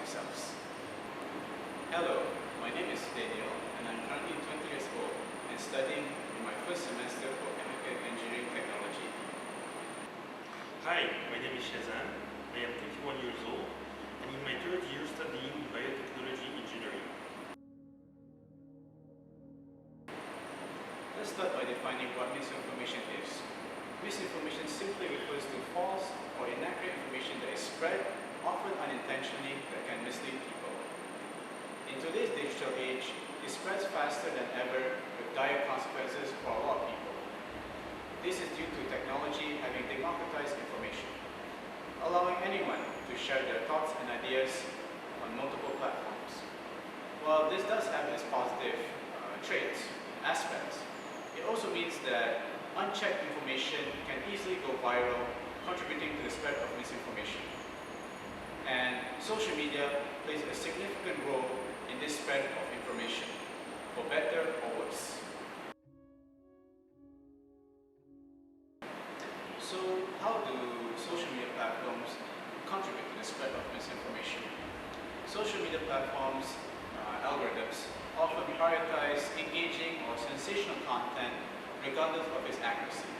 themselves. Hello, my name is Daniel and I'm currently 20 years old and studying in my first semester for chemical engineering technology. Hi, my name is Chezan. I am 21 years old and in my third year studying biotechnology engineering. Let's start by defining what misinformation is. Misinformation simply refers to false or inaccurate information that is spread, often unintentionally, that can mislead people. In today's digital age, it spreads faster than ever with dire consequences for a lot of people. This is due to technology having democratized information, allowing anyone to share their thoughts and ideas on multiple platforms. While this does have its positive traits, aspects, it also means that unchecked information can easily go viral, contributing to the spread of misinformation. And social media plays a significant role in this spread of information, for better or worse. So, how do social media platforms contribute to the spread of misinformation? Social media platforms' algorithms often prioritize engaging or sensational content regardless of its accuracy.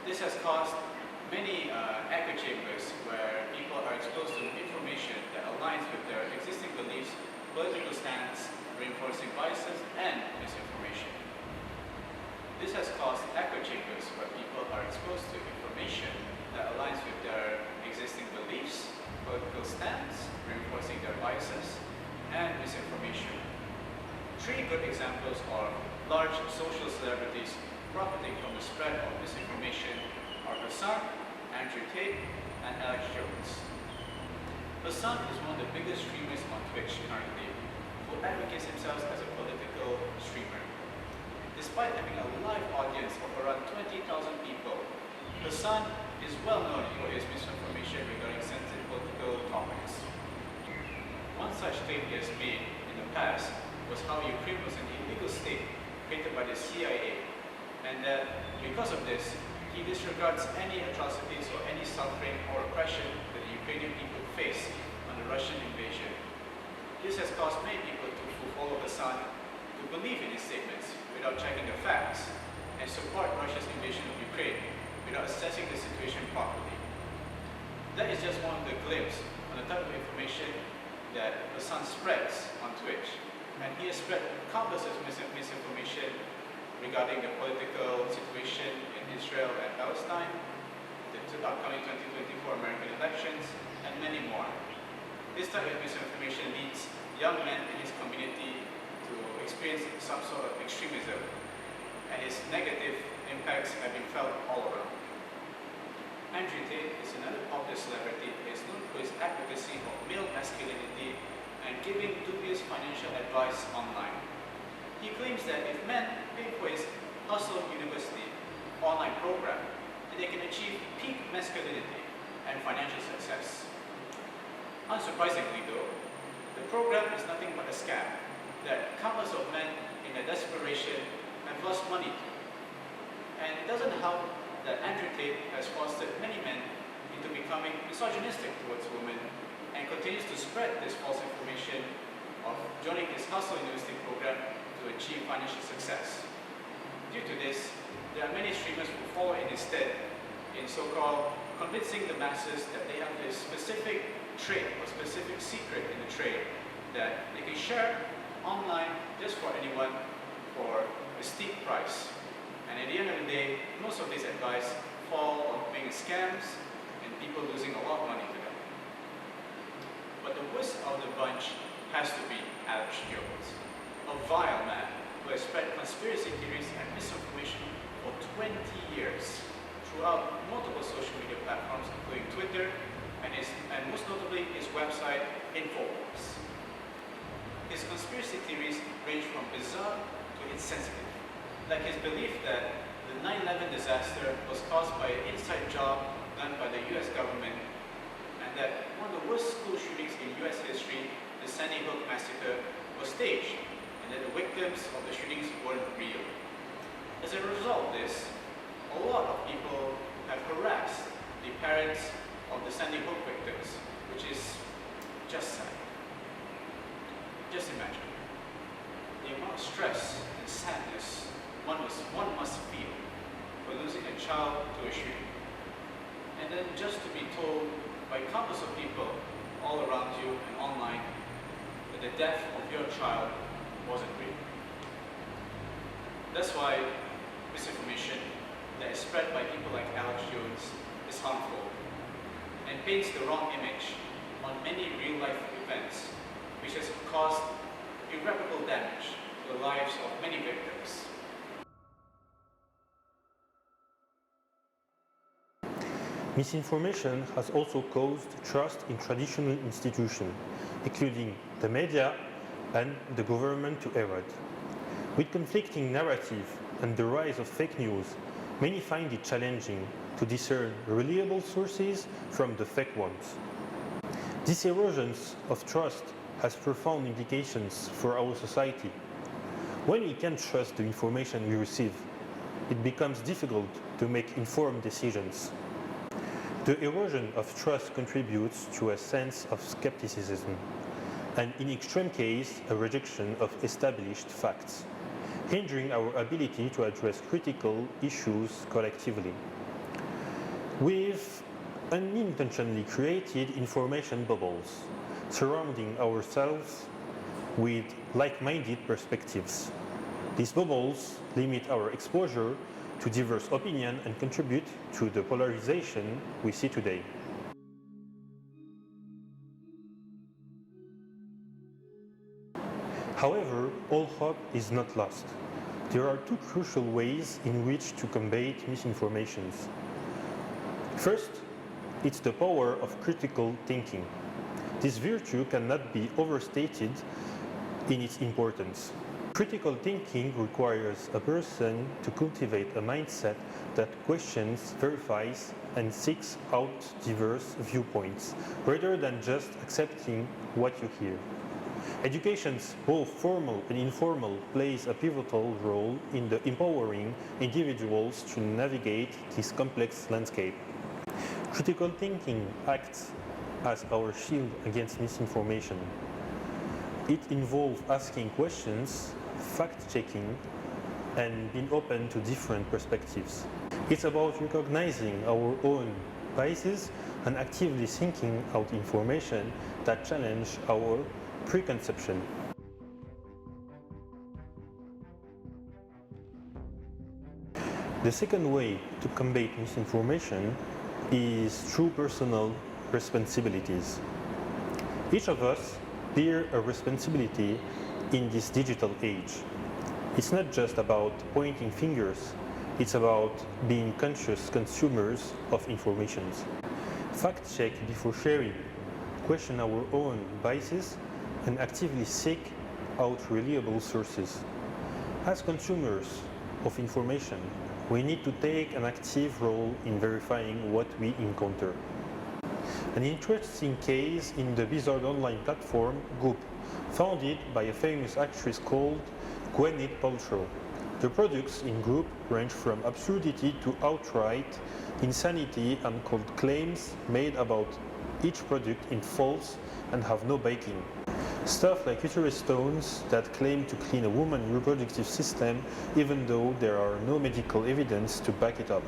This has caused many echo chambers where people are exposed to information that aligns with their existing beliefs, political stance, reinforcing biases, and misinformation. This has caused echo chambers where people are exposed to information that aligns with their existing beliefs, political stance, reinforcing their biases, and misinformation. Three good examples are large social celebrities profiting from the spread of misinformation are Chezan, Andrew Tate, and Alex Jones. Chezan is one of the biggest streamers on Twitch currently, who advocates himself as a political streamer. Despite having a live audience of around 20,000 people, Chezan is well known for his misinformation regarding sensitive political topics. One such claim he has made in the past was how Ukraine was an illegal state created by the CIA, and that because of this, he disregards any atrocities or any suffering or oppression that the Ukrainian people face on the Russian invasion. This has caused many people to follow Chezan, to believe in his statements without checking the facts, and support Russia's invasion of Ukraine without assessing the situation properly. That is just one of the glimpses on the type of information that Chezan spreads on Twitch. And he has spread countless misinformation regarding the political situation in Israel and Palestine, the upcoming 2024 American elections, and many more. This type of misinformation leads young men in his community to experience some sort of extremism, and its negative impacts have been felt all around. Andrew Tate is another popular celebrity. He is known for his advocacy of male masculinity and giving dubious financial advice online. He claims that if men pay for his Hustle University online program, then they can achieve peak masculinity and financial success. Unsurprisingly though, the program is nothing but a scam that countless of men in their desperation have lost money to. And it doesn't help that Andrew Tate has fostered many men into becoming misogynistic towards women and continues to spread this false information of joining his Hustle University program to achieve financial success. Due to this, there are many streamers who follow in his stead in so-called convincing the masses that they have this specific trade or specific secret in the trade that they can share online just for anyone for a steep price. And at the end of the day, most of these advice fall on being scams and people losing a lot of money to them. But the worst of the bunch has to be Alex Jones, a vile man who has spread conspiracy theories and misinformation for 20 years throughout multiple social media platforms, including Twitter and most notably his website, InfoWars. His conspiracy theories range from bizarre to insensitive, like his belief that the 9/11 disaster was caused by an inside job done by the US government, and that one of the worst school shootings in US history, the Sandy Hook massacre, was staged, and that the victims of the shootings weren't real. As a result of this, a lot of people have harassed the parents of the Sandy Hook victims, which is just sad. all around you and online that the death of your child wasn't real. That's why misinformation that is spread by people like Alex Jones is harmful and paints the wrong image on many real-life events, which has caused irreparable damage to the lives of many victims. Misinformation has also caused trust in traditional institutions, including the media and the government, to erode. With conflicting narrative and the rise of fake news, many find it challenging to discern reliable sources from the fake ones. This erosion of trust has profound implications for our society. When we can't trust the information we receive, it becomes difficult to make informed decisions. The erosion of trust contributes to a sense of skepticism and, in extreme case, a rejection of established facts, hindering our ability to address critical issues collectively. We've unintentionally created information bubbles, surrounding ourselves with like-minded perspectives. These bubbles limit our exposure to diverse opinions and contribute to the polarization we see today. However, all hope is not lost. There are two crucial ways in which to combat misinformation. First, it's the power of critical thinking. This virtue cannot be overstated in its importance. Critical thinking requires a person to cultivate a mindset that questions, verifies, and seeks out diverse viewpoints, rather than just accepting what you hear. Education, both formal and informal, plays a pivotal role in empowering individuals to navigate this complex landscape. Critical thinking acts as our shield against misinformation. It involves asking questions, fact-checking, and being open to different perspectives. It's about recognizing our own biases and actively seeking out information that challenge our preconception. The second way to combat misinformation is through personal responsibilities. Each of us bear a responsibility in this digital age. It's not just about pointing fingers, it's about being conscious consumers of information. Fact-check before sharing, question our own biases, and actively seek out reliable sources. As consumers of information, we need to take an active role in verifying what we encounter. An interesting case in the bizarre online platform Goop, founded by a famous actress called Gwyneth Paltrow. The products in Goop range from absurdity to outright insanity and cold claims made about each product in false and have no backing. Stuff like uterus stones that claim to clean a woman's reproductive system even though there are no medical evidence to back it up.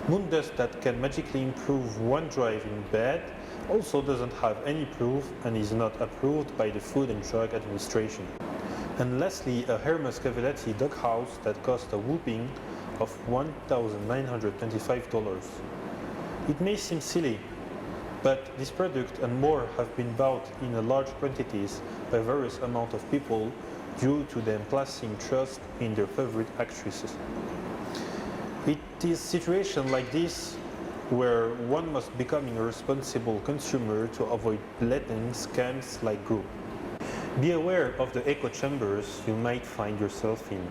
Moon dust that can magically improve OneDrive in bed also doesn't have any proof and is not approved by the Food and Drug Administration. And lastly, a Hermes Cavallati doghouse that cost a whopping of $1,925. It may seem silly, but this product and more have been bought in large quantities by various amount of people due to them placing trust in their favorite actresses. It is situations like this where one must become a responsible consumer to avoid blatant scams like Goop. Be aware of the echo chambers you might find yourself in,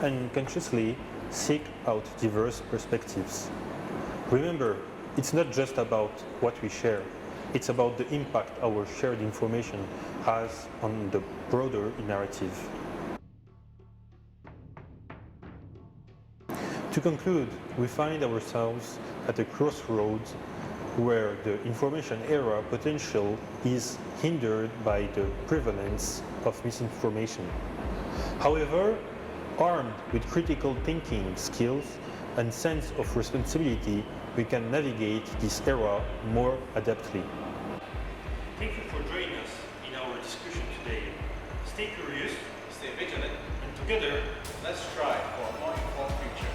and consciously seek out diverse perspectives. Remember, it's not just about what we share, it's about the impact our shared information has on the broader narrative. To conclude, we find ourselves at a crossroads where the information era potential is hindered by the prevalence of misinformation. However, armed with critical thinking skills and sense of responsibility, we can navigate this era more adeptly. Thank you for joining us in our discussion today. Stay curious, Stay vigilant, and together, let's strive for a more informed future.